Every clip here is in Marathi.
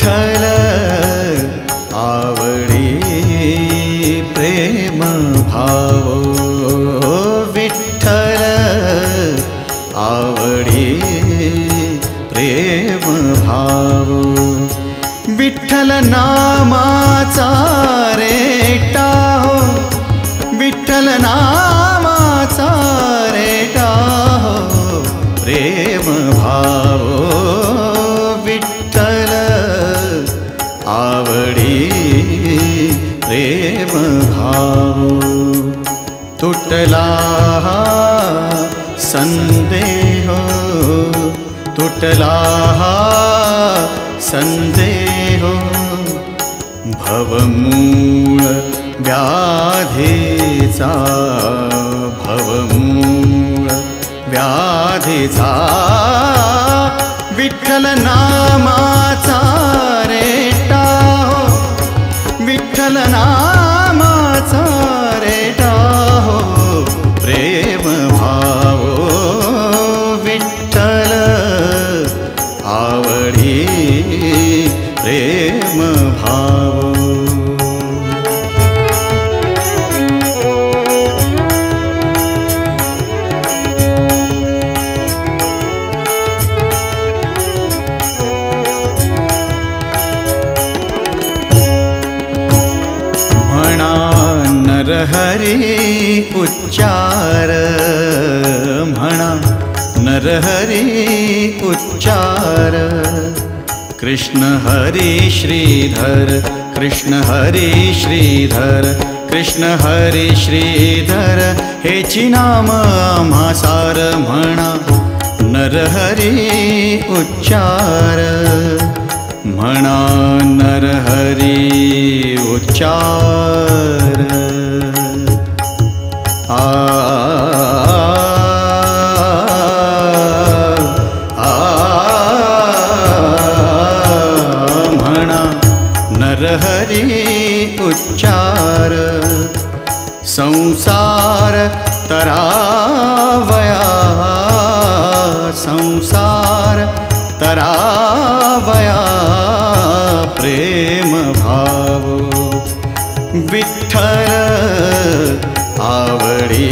विठ्ठल आवडी प्रेम भाव विठ्ठल आवडी प्रेम भाव विठ्ठल नामाचा रेटा हो विठ्ठल नामाचा रेटा हो प्रेम भाव विठ्ठल आवडी प्रेम भाव तुटला संदेह तुटला संदेह भवमूळ व्याधीचा भवमूळ व्याधीचा विठ्ठल नामाचा रेटा हो विठ्ठल नामाचा रेटा हो प्रेम भाव विठ्ठल आवडी प्रेम भाव नरहरी उच्चार म्हणा नरहरी उच्चार कृष्ण हरी श्रीधर कृष्ण हरी श्रीधर कृष्ण हरी श्रीधर हेची नाम आम्हा सार म्हणा नरहरी उच्चार म्हणा नरहरी उच्चार म्हणा नरहरी उच्चार संसार तरावया संसार तरावया प्रेम भाव विठ्ठल आवडी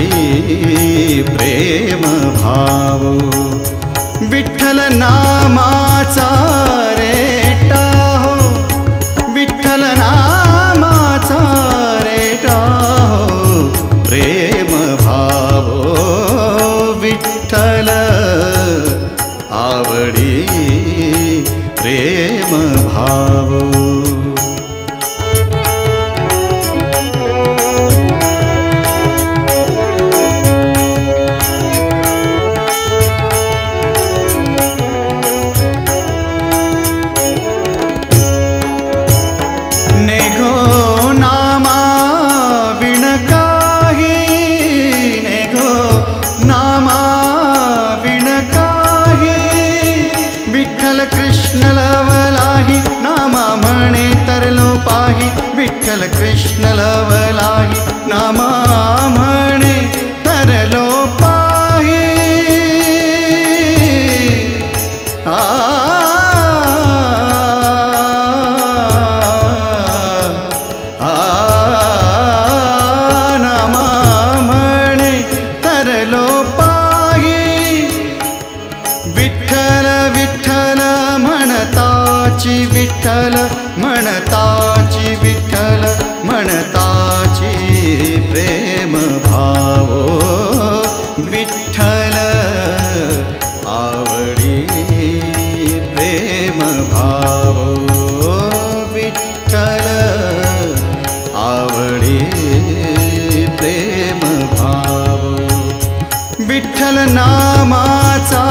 प्रेम भाव विठ्ठल नामाचा रेटा हो विठ्ठल नामाचा रेटा हो प्रेम भाव विठ्ठल आवडी प्रेम भाव नेघो नामा विण काही नेघो नामा विण काही विठ्ठल कृष्ण लवलाही नामा म्हणे तरलो पाही विठ्ठल कृष्ण लवलाही नामा म्हणे तरलो पाही नामा म्हणे तरलो पाही विठ्ठल विठ्ठल म्हणताची विठ्ठल म्हणताची विठ्ठल म्हणताची प्रेम भाव विठ्ठल आवडी प्रेम भाव विठ्ठल आवडी प्रेम भाव विठ्ठल नामाचा